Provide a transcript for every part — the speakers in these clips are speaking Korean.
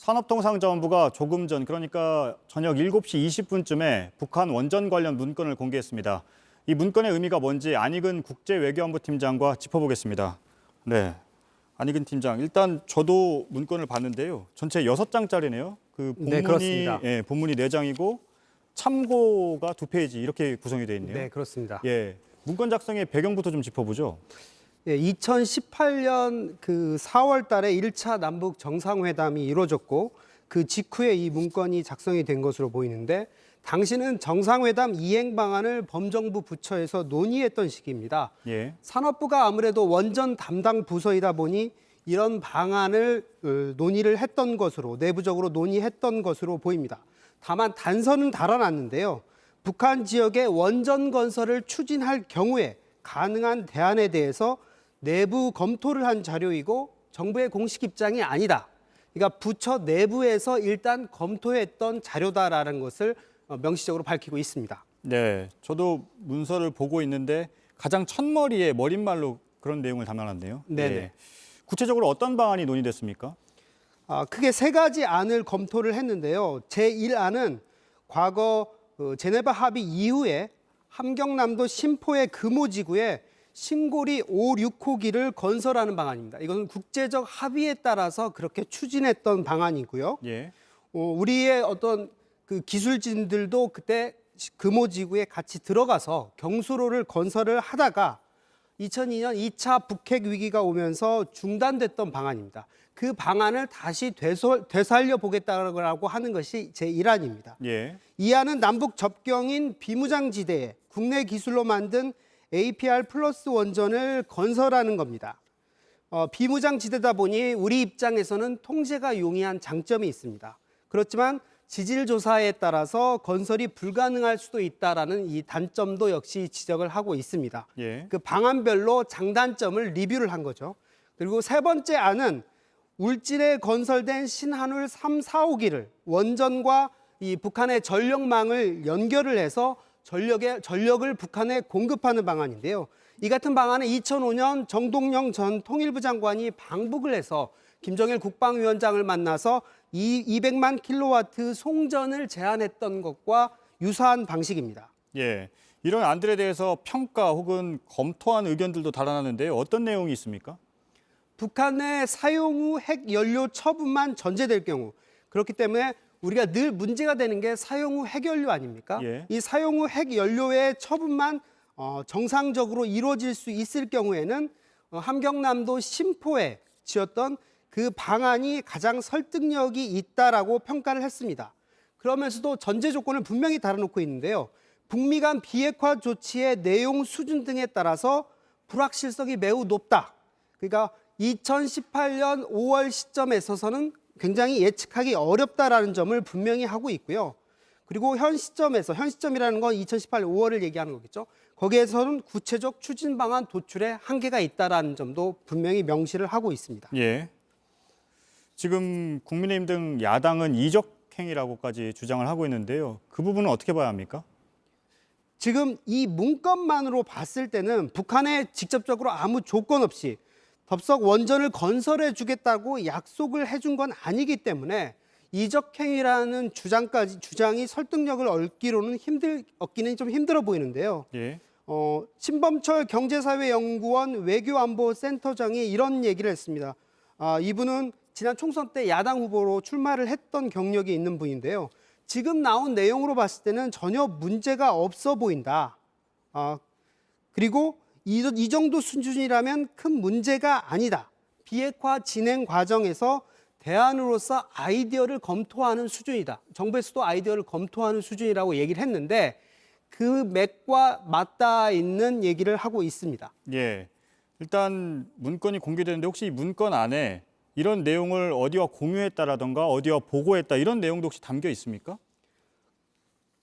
산업통상자원부가 조금 전, 그러니까 저녁 7시 20분쯤에 북한 원전 관련 문건을 공개했습니다. 이 문건의 의미가 뭔지 안익은 국제외교안보팀장과 짚어보겠습니다. 네, 안익은 팀장, 일단 저도 문건을 봤는데요. 전체 6장짜리네요. 그 본문이, 네, 그렇습니다. 예, 본문이 4장이고 참고가 2페이지 이렇게 구성이 되어 있네요. 네, 그렇습니다. 예, 문건 작성의 배경부터 좀 짚어보죠. 예, 2018년 그 4월 달에 1차 남북 정상회담이 이루어졌고 그 직후에 이 문건이 작성이 된 것으로 보이는데 당시는 정상회담 이행 방안을 범정부 부처에서 논의했던 시기입니다. 예. 산업부가 아무래도 원전 담당 부서이다 보니 이런 방안을 논의를 했던 것으로 내부적으로 논의했던 것으로 보입니다. 다만 단서는 달아놨는데요. 북한 지역의 원전 건설을 추진할 경우에 가능한 대안에 대해서 내부 검토를 한 자료이고 정부의 공식 입장이 아니다. 그러니까 부처 내부에서 일단 검토했던 자료다라는 것을 명시적으로 밝히고 있습니다. 네, 저도 문서를 보고 있는데 가장 첫머리에 머릿말로 그런 내용을 담아놨네요. 네네. 예. 구체적으로 어떤 방안이 논의됐습니까? 크게 3가지 안을 검토를 했는데요. 제1안은 과거 제네바 합의 이후에 함경남도 신포의 금호지구에 신고리 5, 6호기를 건설하는 방안입니다. 이것은 국제적 합의에 따라서 그렇게 추진했던 방안이고요. 예. 우리의 어떤 그 기술진들도 그때 금호지구에 같이 들어가서 경수로를 건설을 하다가 2002년 2차 북핵 위기가 오면서 중단됐던 방안입니다. 그 방안을 다시 되살려 보겠다고 하는 것이 제1안입니다. 예. 이 안은 남북 접경인 비무장지대에 국내 기술로 만든 APR 플러스 원전을 건설하는 겁니다. 비무장지대다 보니 우리 입장에서는 통제가 용이한 장점이 있습니다. 그렇지만 지질조사에 따라서 건설이 불가능할 수도 있다라는 이 단점도 역시 지적을 하고 있습니다. 예. 그 방안별로 장단점을 리뷰를 한 거죠. 그리고 3번째 안은 울진에 건설된 신한울 3, 4호기를 원전과 이 북한의 전력망을 연결을 해서 전력을 북한에 공급하는 방안인데요. 이 같은 방안은 2005년 정동영 전 통일부 장관이 방북을 해서 김정일 국방위원장을 만나서 200만 킬로와트 송전을 제안했던 것과 유사한 방식입니다. 예. 이런 안들에 대해서 평가 혹은 검토한 의견들도 달아났는데요. 어떤 내용이 있습니까? 북한의 사용 후 핵 연료 처분만 전제될 경우, 그렇기 때문에 우리가 늘 문제가 되는 게 사용 후 핵연료 아닙니까? 예. 이 사용 후 핵연료의 처분만 정상적으로 이루어질 수 있을 경우에는 함경남도 신포에 지었던 그 방안이 가장 설득력이 있다라고 평가를 했습니다. 그러면서도 전제 조건을 분명히 달아놓고 있는데요. 북미 간 비핵화 조치의 내용 수준 등에 따라서 불확실성이 매우 높다. 그러니까 2018년 5월 시점에 있어서는 굉장히 예측하기 어렵다라는 점을 분명히 하고 있고요. 그리고 현 시점이라는 건 2018년 5월을 얘기하는 거겠죠. 거기에서는 구체적 추진 방안 도출에 한계가 있다라는 점도 분명히 명시를 하고 있습니다. 예. 지금 국민의힘 등 야당은 이적행위라고까지 주장을 하고 있는데요. 그 부분은 어떻게 봐야 합니까? 지금 이 문건만으로 봤을 때는 북한에 직접적으로 아무 조건 없이 덥석 원전을 건설해 주겠다고 약속을 해준 건 아니기 때문에 이적행위라는 주장이 설득력을 얻기는 좀 힘들어 보이는데요. 예. 신범철 경제사회연구원 외교안보센터장이 이런 얘기를 했습니다. 이분은 지난 총선 때 야당 후보로 출마를 했던 경력이 있는 분인데요. 지금 나온 내용으로 봤을 때는 전혀 문제가 없어 보인다. 그리고 이 정도 수준이라면 큰 문제가 아니다. 비핵화 진행 과정에서 대안으로서 아이디어를 검토하는 수준이다. 정부에서도 아이디어를 검토하는 수준이라고 얘기를 했는데 그 맥과 맞닿아 있는 얘기를 하고 있습니다. 예. 일단 문건이 공개되는데 혹시 이 문건 안에 이런 내용을 어디와 공유했다라던가 어디와 보고했다 이런 내용도 혹시 담겨 있습니까?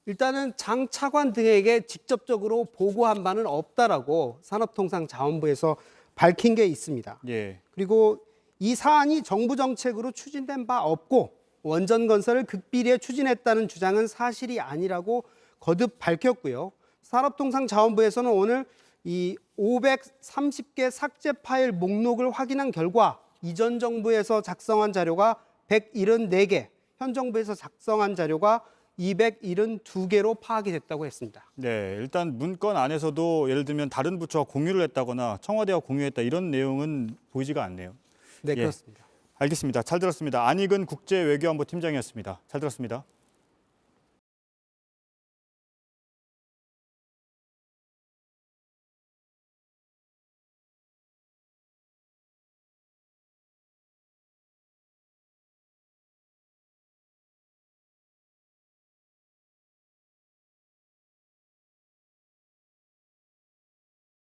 일단은 장 차관 등에게 직접적으로 보고한 바는 없다라고 산업통상자원부에서 밝힌 게 있습니다. 예. 그리고 이 사안이 정부 정책으로 추진된 바 없고 원전 건설을 극비리에 추진했다는 주장은 사실이 아니라고 거듭 밝혔고요. 산업통상자원부에서는 오늘 이 530개 삭제 파일 목록을 확인한 결과 이전 정부에서 작성한 자료가 174개, 현 정부에서 작성한 자료가 272개로 파악이 됐다고 했습니다. 네, 일단 문건 안에서도 예를 들면 다른 부처와 공유를 했다거나 청와대와 공유했다 이런 내용은 보이지가 않네요. 네, 예. 그렇습니다. 알겠습니다. 잘 들었습니다. 안익은 국제외교안보 팀장이었습니다. 잘 들었습니다.